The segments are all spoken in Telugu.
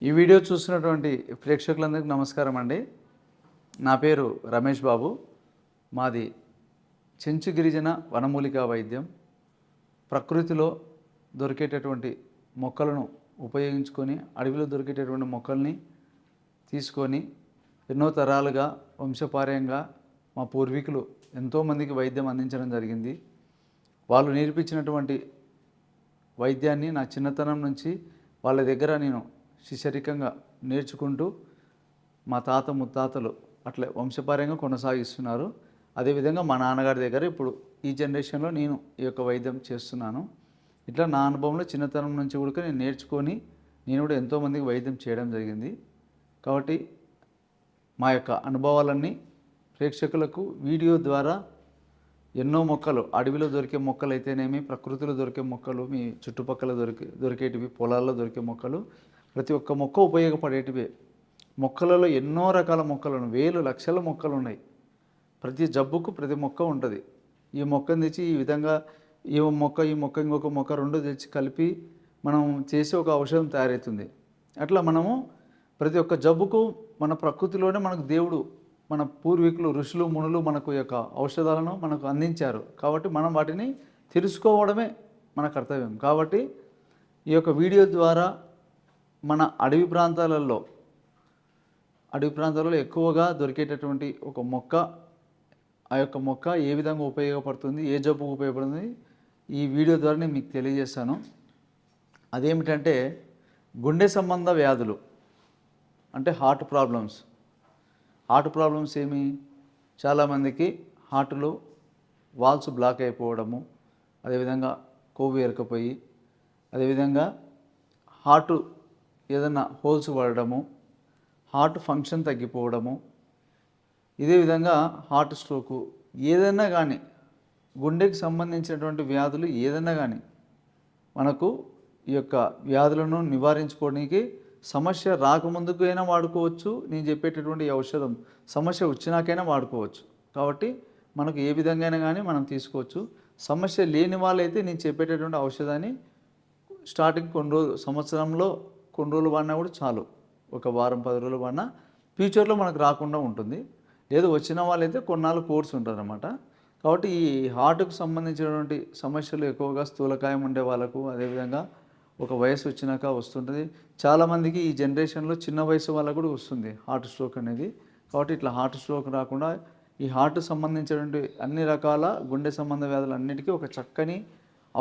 ఈ వీడియో చూస్తున్నటువంటి ప్రేక్షకులందరికీ నమస్కారం అండి. నా పేరు రమేష్ బాబు. మాది చెంచు గిరిజన వనమూలికా వైద్యం. ప్రకృతిలో దొరికేటటువంటి మొక్కలను ఉపయోగించుకొని అడవిలో దొరికేటటువంటి మొక్కల్ని తీసుకొని ఎన్నో తరాలుగా వంశపార్యంగా మా పూర్వీకులు ఎంతోమందికి వైద్యం అందించడం జరిగింది. వాళ్ళు నేర్పించినటువంటి వైద్యాన్ని నా చిన్నతనం నుంచి వాళ్ళ దగ్గర నేను శిష్యరికంగా నేర్చుకుంటూ మా తాత ముత్తాతలు అట్లే వంశపార్యంగా కొనసాగిస్తున్నారు. అదేవిధంగా మా నాన్నగారి దగ్గర ఇప్పుడు ఈ జనరేషన్లో నేను ఈ యొక్క వైద్యం చేస్తున్నాను. ఇట్లా నా అనుభవంలో చిన్నతనం నుంచి కూడా నేను నేర్చుకొని నేను కూడా ఎంతోమందికి వైద్యం చేయడం జరిగింది. కాబట్టి మా యొక్క అనుభవాలన్నీ ప్రేక్షకులకు వీడియో ద్వారా ఎన్నో మొక్కలు, అడవిలో దొరికే మొక్కలు అయితేనేమి, ప్రకృతిలో దొరికే మొక్కలు, మీ చుట్టుపక్కల దొరికేటివి, పొలాల్లో దొరికే మొక్కలు, ప్రతి ఒక్క మొక్క ఉపయోగపడేటివే. మొక్కలలో ఎన్నో రకాల మొక్కలను, వేలు లక్షల మొక్కలు ఉన్నాయి. ప్రతి జబ్బుకు ప్రతి మొక్క ఉంటుంది. ఈ మొక్కను తెచ్చి ఈ విధంగా ఈ మొక్క ఇంకొక మొక్క రెండు తెచ్చి కలిపి మనం చేసి ఒక ఔషధం తయారవుతుంది. అట్లా మనము ప్రతి ఒక్క జబ్బుకు మన ప్రకృతిలోనే మనకు దేవుడు, మన పూర్వీకులు, ఋషులు, మునులు మనకు యొక్క ఔషధాలను మనకు అందించారు. కాబట్టి మనం వాటిని తెలుసుకోవడమే మన కర్తవ్యం. కాబట్టి ఈ యొక్క వీడియో ద్వారా మన అడవి ప్రాంతాలలో ఎక్కువగా దొరికేటటువంటి ఒక మొక్క, ఆ యొక్క మొక్క ఏ విధంగా ఉపయోగపడుతుంది, ఏ జబ్బుకు ఉపయోగపడుతుంది ఈ వీడియో ద్వారా నేను మీకు తెలియజేస్తాను. అదేమిటంటే గుండె సంబంధ వ్యాధులు, అంటే హార్ట్ ప్రాబ్లమ్స్ ఏమి, చాలామందికి హార్ట్లో వాల్స్ బ్లాక్ అయిపోవడము, అదేవిధంగా కొవ్వు ఎరకపోయి, అదేవిధంగా హార్ట్ ఏదైనా హోల్స్ పడడము, హార్ట్ ఫంక్షన్ తగ్గిపోవడము, ఇదే విధంగా హార్ట్ స్ట్రోకు, ఏదైనా కానీ గుండెకి సంబంధించినటువంటి వ్యాధులు ఏదైనా కానీ మనకు ఈ యొక్క వ్యాధులను నివారించుకోవడానికి సమస్య రాకముందుకైనా వాడుకోవచ్చు. నేను చెప్పేటటువంటి ఔషధం సమస్య వచ్చినాకైనా వాడుకోవచ్చు. కాబట్టి మనకు ఏ విధంగా అయినా కానీ మనం తీసుకోవచ్చు. సమస్య లేని వాళ్ళైతే నేను చెప్పేటటువంటి ఔషధాన్ని స్టార్టింగ్ సంవత్సరంలో కొన్ని రోజులు వాడినా కూడా చాలు. ఒక వారం 10 రోజులు వాడినా ఫ్యూచర్లో మనకు రాకుండా ఉంటుంది. లేదు వచ్చిన వాళ్ళైతే కొన్నాళ్ళు కోర్స్ ఉంటారన్నమాట. కాబట్టి ఈ హార్ట్కు సంబంధించినటువంటి సమస్యలు ఎక్కువగా స్థూలకాయం ఉండే వాళ్ళకు, అదేవిధంగా ఒక వయసు వచ్చినాక వస్తుంటుంది. చాలామందికి ఈ జనరేషన్లో చిన్న వయసు వాళ్ళకు కూడా వస్తుంది హార్ట్ స్ట్రోక్ అనేది. కాబట్టి ఇట్లా హార్ట్ స్ట్రోక్ రాకుండా ఈ హార్ట్ సంబంధించినటువంటి అన్ని రకాల గుండె సంబంధ వ్యాధులన్నిటికీ ఒక చక్కని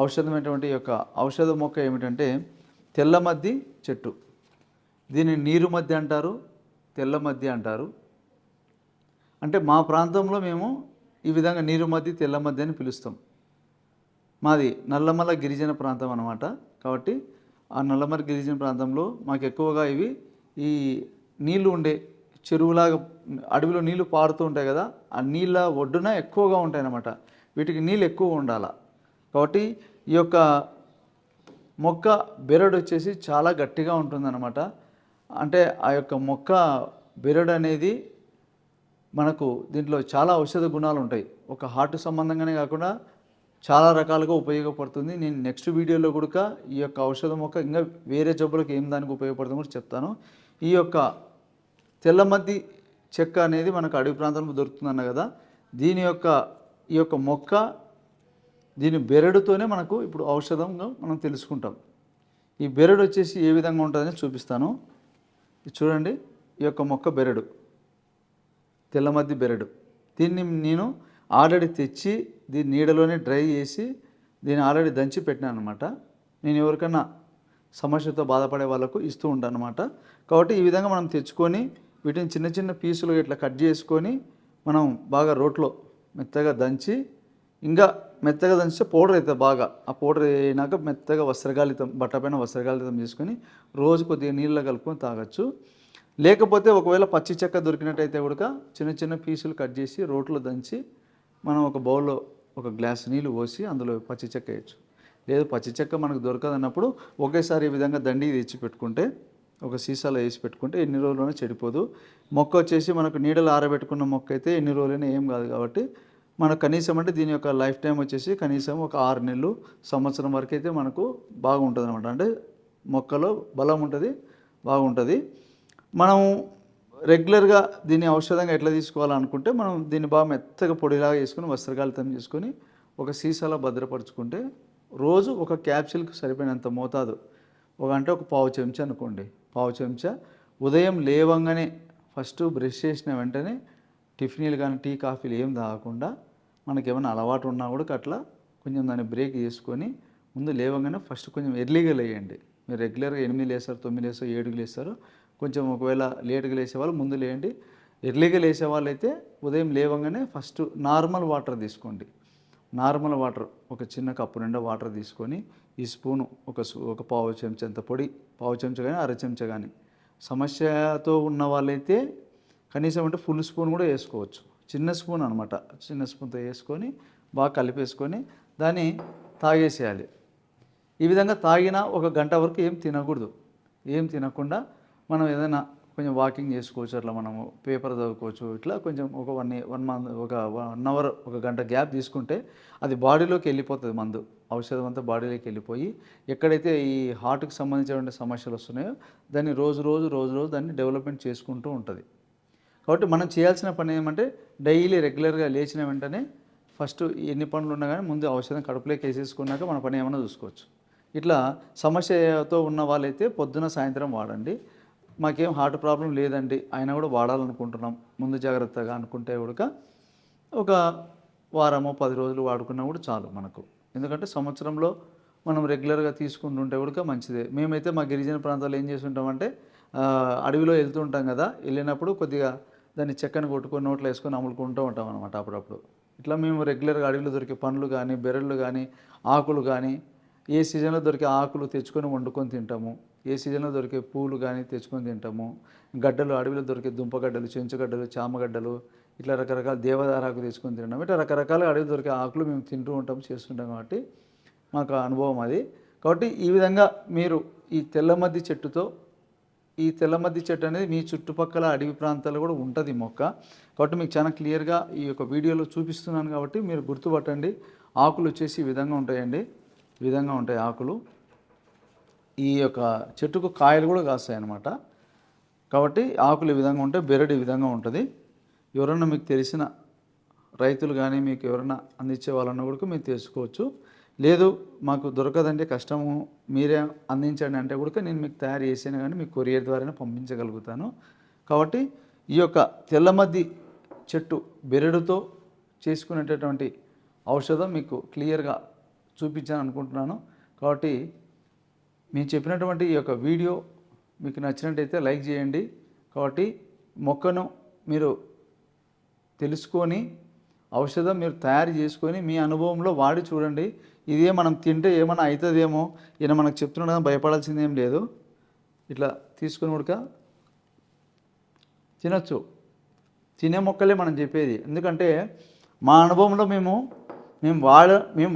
ఔషధమైనటువంటి యొక్క ఔషధ మొక్క ఏమిటంటే తెల్లమద్ది చెట్టు. దీన్ని నీరు మద్ది అంటారు, తెల్ల మద్ది అంటారు. అంటే మా ప్రాంతంలో మేము ఈ విధంగా నీరు మద్ది, తెల్ల మద్ది అని పిలుస్తాం. మాది నల్లమల గిరిజన ప్రాంతం అన్నమాట. కాబట్టి ఆ నల్లమల గిరిజన ప్రాంతంలో మాకు ఎక్కువగా ఇవి ఈ నీళ్లు ఉండే చెరువులాగా అడవిలో నీళ్లు పారుతూ ఉంటాయి కదా, ఆ నీళ్ళ ఒడ్డున ఎక్కువగా ఉంటాయి అన్నమాట. వీటికి నీళ్ళు ఎక్కువ ఉండాలి. కాబట్టి ఈ యొక్క మొక్క బెరడు వచ్చేసి చాలా గట్టిగా ఉంటుందన్నమాట. అంటే ఆ యొక్క మొక్క బెరడు అనేది మనకు దీంట్లో చాలా ఔషధ గుణాలు ఉంటాయి. ఒక హార్ట్ సంబంధంగానే కాకుండా చాలా రకాలుగా ఉపయోగపడుతుంది. నేను నెక్స్ట్ వీడియోలో కూడా ఈ యొక్క ఔషధ మొక్క ఇంకా వేరే జబ్బులకు ఏం దానికి ఉపయోగపడుతుందో కూడా చెప్తాను. ఈ యొక్క తెల్లమద్ది చెక్క అనేది మనకు అడవి ప్రాంతంలో దొరుకుతుందన్న కదా, ఈ యొక్క మొక్క దీని బెరడుతోనే మనకు ఇప్పుడు ఔషధంగా మనం తెలుసుకుంటాం. ఈ బెరడు వచ్చేసి ఏ విధంగా ఉంటుందని చూపిస్తాను. చూడండి, ఈ యొక్క మొక్క బెరడు, తెల్లమద్ది బెరడు. దీన్ని నేను ఆల్రెడీ తెచ్చి దీన్ని నీడలోనే డ్రై చేసి దీన్ని ఆల్రెడీ దంచి పెట్టినాను అనమాట. నేను ఎవరికైనా సమస్యతో బాధపడే వాళ్ళకు ఇస్తూ ఉంటాను అనమాట. కాబట్టి ఈ విధంగా మనం తెచ్చుకొని వీటిని చిన్న చిన్న పీసులు ఇట్లా కట్ చేసుకొని మనం బాగా రోట్లో మెత్తగా దంచి, ఇంకా మెత్తగా దంచితే పౌడర్ అవుతుంది బాగా. ఆ పౌడర్ అయినాక మెత్తగా వస్త్రగాళితం, బట్టపైన వస్త్రగాళితం చేసుకొని రోజు కొద్దిగా నీళ్ళలో కలుపుకొని తాగొచ్చు. లేకపోతే ఒకవేళ పచ్చి చెక్క దొరికినట్టయితే కూడా చిన్న చిన్న పీసులు కట్ చేసి రోట్లో దంచి మనం ఒక బౌల్లో ఒక గ్లాస్ నీళ్ళు పోసి అందులో పచ్చి చెక్క వేయచ్చు. లేదు పచ్చి చెక్క మనకు దొరకదన్నప్పుడు ఒకేసారి ఈ విధంగా దండి తెచ్చి పెట్టుకుంటే, ఒక సీసాలో వేసి పెట్టుకుంటే ఎన్ని రోజుల్లోనే చెడిపోదు. మొక్క వచ్చేసి మనకు నీడలు ఆరబెట్టుకున్న మొక్క అయితే ఎన్ని రోజులైనా ఏం కాదు. కాబట్టి మనకు కనీసం అంటే దీని యొక్క లైఫ్ టైం వచ్చేసి కనీసం ఒక 6 నెలలు, సంవత్సరం వరకు అయితే మనకు బాగుంటుంది అనమాట. అంటే మొక్కలో బలం ఉంటుంది, బాగుంటుంది. మనం రెగ్యులర్గా దీన్ని ఔషధంగా ఎట్లా తీసుకోవాలనుకుంటే మనం దీన్ని బాగా మెత్తగా పొడిలాగా చేసుకొని వస్త్రకాళితం చేసుకొని ఒక సీసాలో భద్రపరుచుకుంటే రోజు ఒక క్యాప్సిల్కి సరిపోయినంత మోతాదు అంటే ఒక పావు చెంచా అనుకోండి, పావు చెంచా ఉదయం లేవంగానే ఫస్ట్ బ్రష్ చేసిన వెంటనే టిఫిన్లు కానీ టీ కాఫీలు ఏం తాగకుండా మనకేమైనా అలవాటు ఉన్నా కూడా అట్లా కొంచెం దాన్ని బ్రేక్ చేసుకొని ముందు లేవగానే ఫస్ట్ కొంచెం ఎర్లీగా లేయండి. మీరు రెగ్యులర్గా 8 లేస్తారు, 9 లేస్తారు, 7కి లేస్తారు. కొంచెం ఒకవేళ లేట్గా లేసేవాళ్ళు ముందు లేయండి. ఎర్లీగా లేసే వాళ్ళైతే ఉదయం లేవగానే ఫస్ట్ నార్మల్ వాటర్ తీసుకోండి. నార్మల్ వాటర్ ఒక చిన్న కప్పు నిండా వాటర్ తీసుకొని ఈ స్పూను ఒక పావు చెంచా పొడి, పావు చెంచా కానీ అర చెంచా కానీ, సమస్యతో ఉన్న వాళ్ళైతే కనీసం అంటే ఫుల్ స్పూన్ కూడా వేసుకోవచ్చు. చిన్న స్పూన్ అనమాట, చిన్న స్పూన్తో వేసుకొని బాగా కలిపేసుకొని దాన్ని తాగేసేయాలి. ఈ విధంగా తాగినా ఒక గంట వరకు ఏం తినకూడదు. ఏం తినకుండా మనం ఏదైనా కొంచెం వాకింగ్ చేసుకోవచ్చు, అట్లా మనము పేపర్ చదువుకోవచ్చు. ఇట్లా కొంచెం ఒక 1 మంత్ ఒక 1 అవర్ ఒక గంట గ్యాప్ తీసుకుంటే అది బాడీలోకి వెళ్ళిపోతుంది. మందు ఔషధం అంతా బాడీలోకి వెళ్ళిపోయి ఎక్కడైతే ఈ హార్ట్కి సంబంధించిన సమస్యలు వస్తున్నాయో దాన్ని రోజు దాన్ని డెవలప్మెంట్ చేసుకుంటూ ఉంటుంది. కాబట్టి మనం చేయాల్సిన పని ఏమంటే డైలీ రెగ్యులర్గా లేచిన వెంటనే ఫస్ట్ ఎన్ని పనులు ఉన్నా కానీ ముందు ఔషధం కడుపులోకి వేసేసుకున్నాక మన పని ఏమైనా చూసుకోవచ్చు. ఇట్లా సమస్యతో ఉన్న వాళ్ళైతే పొద్దున సాయంత్రం వాడండి. మాకేం హార్ట్ ప్రాబ్లం లేదండి అయినా కూడా వాడాలనుకుంటున్నాం ముందు జాగ్రత్తగా అనుకుంటే కూడా ఒక వారమో 10 రోజులు వాడుకున్నా కూడా చాలు మనకు. ఎందుకంటే సంవత్సరంలో మనం రెగ్యులర్గా తీసుకుంటుంటే కూడా మంచిదే. మేమైతే మా గిరిజన ప్రాంతాల్లో ఏం చేస్తుంటామంటే అడవిలో వెళ్తూ ఉంటాం కదా, వెళ్ళినప్పుడు కొద్దిగా దాన్ని చెక్కని కొట్టుకొని నోట్లో వేసుకొని అమ్ముకుంటూ ఉంటాం అనమాట అప్పుడప్పుడు. ఇట్లా మేము రెగ్యులర్గా అడవిలో దొరికే పండ్లు కానీ, బెరళ్ళు కానీ, ఆకులు కానీ, ఏ సీజన్లో దొరికే ఆకులు తెచ్చుకొని వండుకొని తింటాము, ఏ సీజన్లో దొరికే పూలు కానీ తెచ్చుకొని తింటాము, గడ్డలు అడవిలో దొరికే దుంపగడ్డలు, చెంచుగడ్డలు, చామగడ్డలు, ఇట్లా రకరకాల దేవదారాకు తెచ్చుకొని తింటాము. ఇట్లా రకరకాల అడవిలో దొరికే ఆకులు మేము తింటూ ఉంటాము, చేస్తుంటాం. కాబట్టి మాకు అనుభవం అది. కాబట్టి ఈ విధంగా మీరు ఈ తెల్లమద్ది చెట్టుతో, ఈ తెల్లమద్ది చెట్టు అనేది మీ చుట్టుపక్కల అడవి ప్రాంతాల్లో కూడా ఉంటుంది మొక్క. కాబట్టి మీకు చాలా క్లియర్గా ఈ యొక్క వీడియోలో చూపిస్తున్నాను కాబట్టి మీరు గుర్తుపట్టండి. ఆకులు వచ్చేసి ఈ విధంగా ఉంటాయండి, ఈ విధంగా ఉంటాయి ఆకులు. ఈ యొక్క చెట్టుకు కాయలు కూడా కాస్తాయి అన్నమాట. కాబట్టి ఆకులు ఈ విధంగా ఉంటాయి, బెరడు ఈ విధంగా ఉంటుంది. ఎవరన్నా మీకు తెలిసిన రైతులు కానీ మీకు ఎవరైనా అందించే వాళ్ళన్నా కూడా మీరు తెలుసుకోవచ్చు. లేదు మాకు దొరకదంటే కష్టము, మీరే అందించండి అంటే కూడా నేను మీకు తయారు చేసాను కానీ మీకు కొరియర్ ద్వారానే పంపించగలుగుతాను. కాబట్టి ఈ యొక్క తెల్లమద్ది చెట్టు బెరడుతో చేసుకునేటటువంటి ఔషధం మీకు క్లియర్గా చూపించాను అనుకుంటున్నాను. కాబట్టి మేము చెప్పినటువంటి ఈ యొక్క వీడియో మీకు నచ్చినట్టయితే లైక్ చేయండి. కాబట్టి మొక్కను మీరు తెలుసుకొని ఔషధం మీరు తయారు చేసుకొని మీ అనుభవంలో వాడి చూడండి. ఇదే మనం తింటే ఏమైనా అవుతుందేమో, ఈయన మనకు చెప్తున్నాడు, భయపడాల్సింది ఏం లేదు. ఇట్లా తీసుకుని ఉడక తినచ్చు. తినే మొక్కలే మనం చెప్పేది. ఎందుకంటే మా అనుభవంలో మేము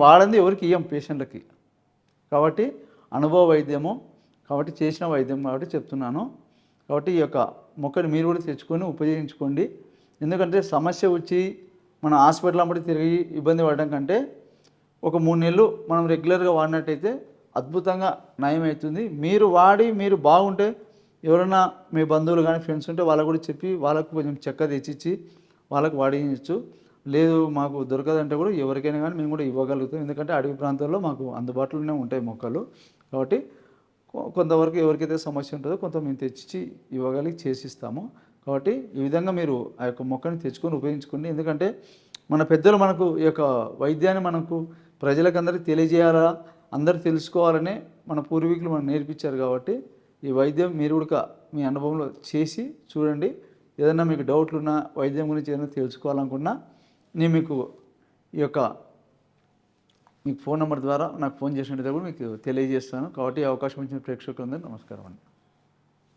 వాడంది ఎవరికి ఇవ్వం పేషెంట్లకి. కాబట్టి అనుభవ వైద్యము, కాబట్టి చేసిన వైద్యం కాబట్టి చెప్తున్నాను. కాబట్టి ఈ యొక్క మొక్కని మీరు కూడా తెచ్చుకొని ఉపయోగించుకోండి. ఎందుకంటే సమస్య వచ్చి మన హాస్పిటల్ అమ్మటి తిరిగి ఇబ్బంది పడడం కంటే ఒక 3 నెలలు మనం రెగ్యులర్గా వాడినట్టయితే అద్భుతంగా నయం అవుతుంది. మీరు వాడి మీరు బాగుంటే ఎవరైనా మీ బంధువులు కానీ ఫ్రెండ్స్ ఉంటే వాళ్ళకు కూడా చెప్పి వాళ్ళకు కొంచెం చెక్క తెచ్చిచ్చి వాళ్ళకు వాడించచ్చు. లేదు మాకు దొరకదంటే కూడా ఎవరికైనా కానీ మేము కూడా ఇవ్వగలుగుతాం. ఎందుకంటే అడవి ప్రాంతాల్లో మాకు అందుబాటులోనే ఉంటాయి మొక్కలు. కాబట్టి కొంతవరకు ఎవరికైతే సమస్య ఉంటుందో కొంత మేము తెచ్చి ఇవ్వగలిగి చేసిస్తాము. కాబట్టి ఈ విధంగా మీరు ఆ యొక్క మొక్కని తెచ్చుకొని ఉపయోగించుకోండి. ఎందుకంటే మన పెద్దలు మనకు ఈ యొక్క వైద్యాన్ని మనకు ప్రజలకు అందరికీ తెలియజేయాలా, అందరూ తెలుసుకోవాలనే మన పూర్వీకులు మనకు నేర్పించారు. కాబట్టి ఈ వైద్యం మీరు కూడా మీ అనుభవంలో చేసి చూడండి. ఏదైనా మీకు డౌట్లు ఉన్నా, వైద్యం గురించి ఏదైనా తెలుసుకోవాలనుకున్నా నేను మీకు ఈ యొక్క మీకు ఫోన్ నెంబర్ ద్వారా నాకు ఫోన్ చేసినట్టు కూడా మీకు తెలియజేస్తాను. కాబట్టి ఈ అవకాశం ఇచ్చిన ప్రేక్షకులందరికీ నమస్కారం అండి.